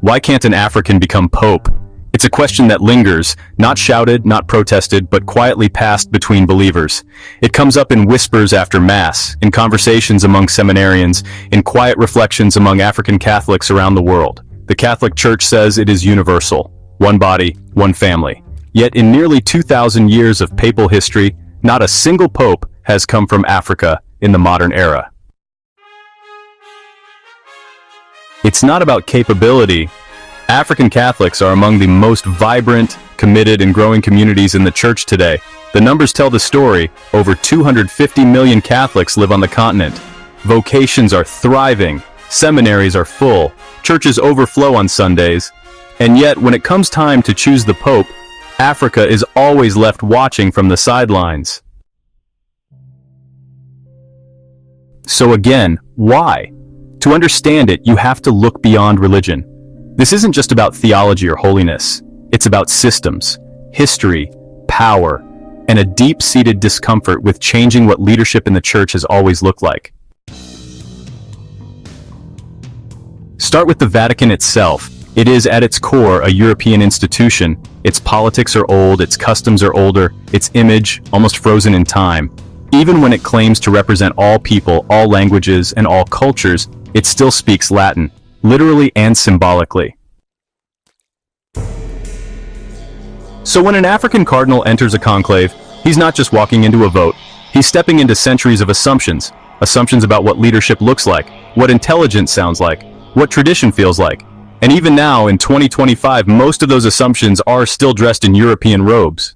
Why can't an African become pope? It's a question that lingers, not shouted, not protested, but quietly passed between believers. It comes up in whispers after Mass, in conversations among seminarians, in quiet reflections among African Catholics around the world. The Catholic Church says it is universal, one body, one family. Yet in nearly 2,000 years of papal history, not a single pope has come from Africa in the modern era. It's not about capability. African Catholics are among the most vibrant, committed, and growing communities in the Church today. The numbers tell the story. Over 250 million Catholics live on the continent. Vocations are thriving. Seminaries are full. Churches overflow on Sundays. And yet, when it comes time to choose the Pope, Africa is always left watching from the sidelines. So again, why? To understand it, you have to look beyond religion. This isn't just about theology or holiness. It's about systems, history, power, and a deep-seated discomfort with changing what leadership in the Church has always looked like. Start with the Vatican itself. It is, at its core, a European institution. Its politics are old, its customs are older, its image almost frozen in time. Even when it claims to represent all people, all languages, and all cultures, it still speaks Latin, literally and symbolically. So when an African cardinal enters a conclave, he's not just walking into a vote. He's stepping into centuries of assumptions about what leadership looks like, what intelligence sounds like, what tradition feels like. And even now, in 2025, most of those assumptions are still dressed in European robes.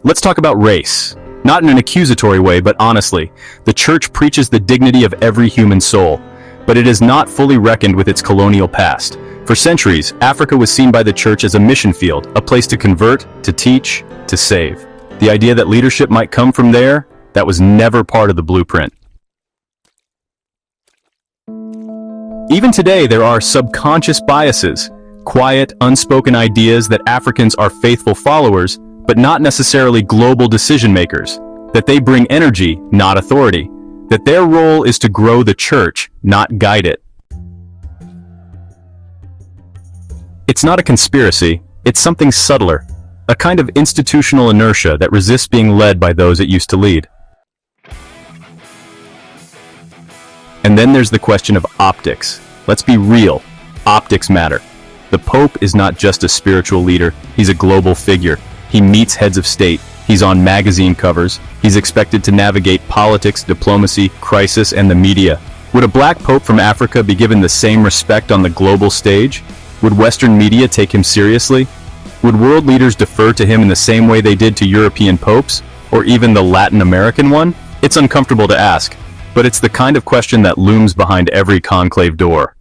Let's talk about race. Not in an accusatory way, but honestly, the Church preaches the dignity of every human soul, but it has not fully reckoned with its colonial past. For centuries, Africa was seen by the Church as a mission field, a place to convert, to teach, to save. The idea that leadership might come from there, that was never part of the blueprint. Even today, there are subconscious biases, quiet, unspoken ideas that Africans are faithful followers, but not necessarily global decision makers, that they bring energy, not authority, that their role is to grow the Church, not guide it. It's not a conspiracy, it's something subtler, a kind of institutional inertia that resists being led by those it used to lead. And then there's the question of optics. Let's be real, optics matter. The Pope is not just a spiritual leader, he's a global figure. He meets heads of state, he's on magazine covers, he's expected to navigate politics, diplomacy, crisis, and the media. Would a black pope from Africa be given the same respect on the global stage? Would Western media take him seriously? Would world leaders defer to him in the same way they did to European popes, or even the Latin American one? It's uncomfortable to ask, but it's the kind of question that looms behind every conclave door.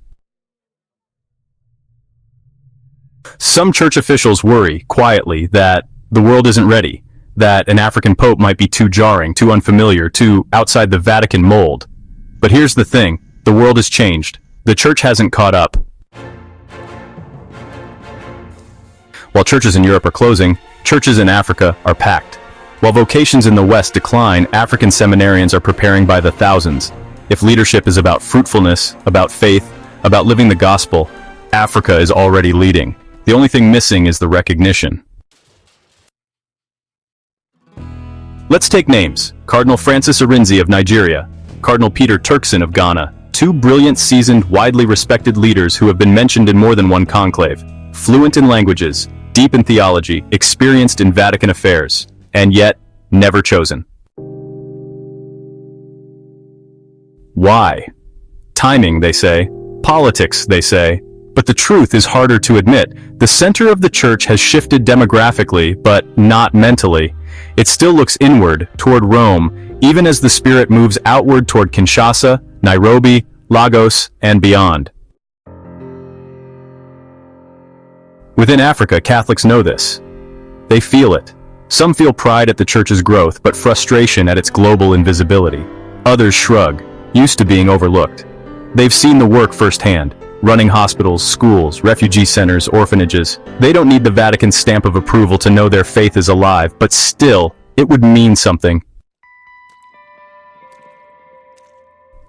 Some church officials worry, quietly, that the world isn't ready, that an African pope might be too jarring, too unfamiliar, too outside the Vatican mold. But here's the thing, the world has changed. The Church hasn't caught up. While churches in Europe are closing, churches in Africa are packed. While vocations in the West decline, African seminarians are preparing by the thousands. If leadership is about fruitfulness, about faith, about living the gospel, Africa is already leading. The only thing missing is the recognition. Let's take names. Cardinal Francis Arinze of Nigeria, Cardinal Peter Turkson of Ghana, two brilliant, seasoned, widely respected leaders who have been mentioned in more than one conclave. Fluent in languages, deep in theology, experienced in Vatican affairs, and yet never chosen. Why? Timing, they say. Politics, they say. But the truth is harder to admit. The center of the Church has shifted demographically, but not mentally. It still looks inward, toward Rome, even as the Spirit moves outward toward Kinshasa, Nairobi, Lagos, and beyond. Within Africa, Catholics know this. They feel it. Some feel pride at the Church's growth, but frustration at its global invisibility. Others shrug, used to being overlooked. They've seen the work firsthand, running hospitals, schools, refugee centers, orphanages. They don't need the Vatican's stamp of approval to know their faith is alive, but still, it would mean something.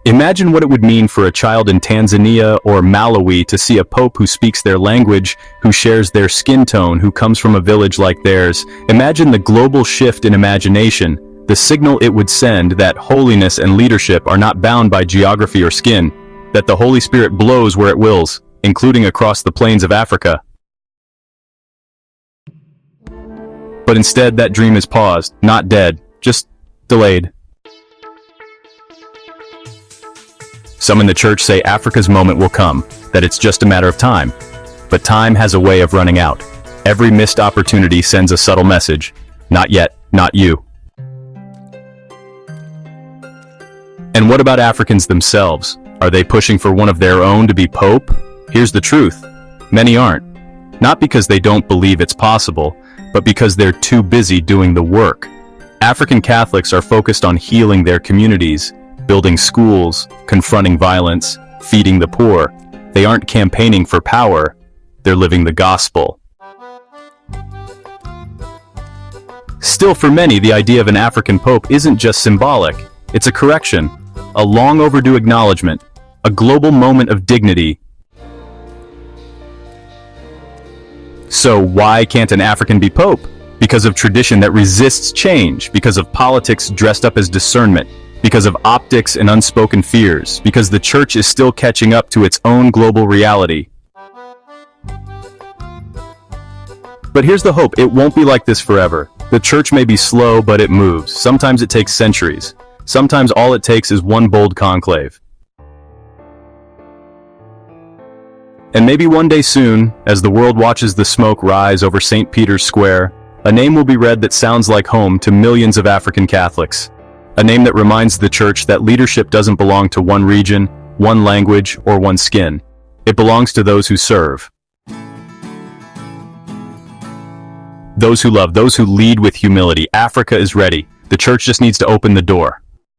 Imagine what it would mean for a child in Tanzania or Malawi to see a pope who speaks their language, who shares their skin tone, who comes from a village like theirs. Imagine the global shift in imagination, the signal it would send that holiness and leadership are not bound by geography or skin, that the Holy Spirit blows where it wills, including across the plains of Africa. But instead, that dream is paused, not dead, just delayed. Some in the church say Africa's moment will come, that it's just a matter of time. But time has a way of running out. Every missed opportunity sends a subtle message. Not yet, not you. And what about Africans themselves? Are they pushing for one of their own to be pope? Here's the truth. Many aren't. Not because they don't believe it's possible, but because they're too busy doing the work. African Catholics are focused on healing their communities, building schools, confronting violence, feeding the poor. They aren't campaigning for power, they're living the gospel. Still, for many, the idea of an African pope isn't just symbolic. It's a correction, a long overdue acknowledgement, a global moment of dignity. So why can't an African be pope? Because of tradition that resists change, because of politics dressed up as discernment, because of optics and unspoken fears, because the church is still catching up to its own global reality. But here's the hope, it won't be like this forever. The church may be slow, but it moves. Sometimes it takes centuries. Sometimes all it takes is one bold conclave. And maybe one day soon, as the world watches the smoke rise over St. Peter's Square, a name will be read that sounds like home to millions of African Catholics. A name that reminds the church that leadership doesn't belong to one region, one language, or one skin. It belongs to those who serve. Those who love, those who lead with humility. Africa is ready. The church just needs to open the door.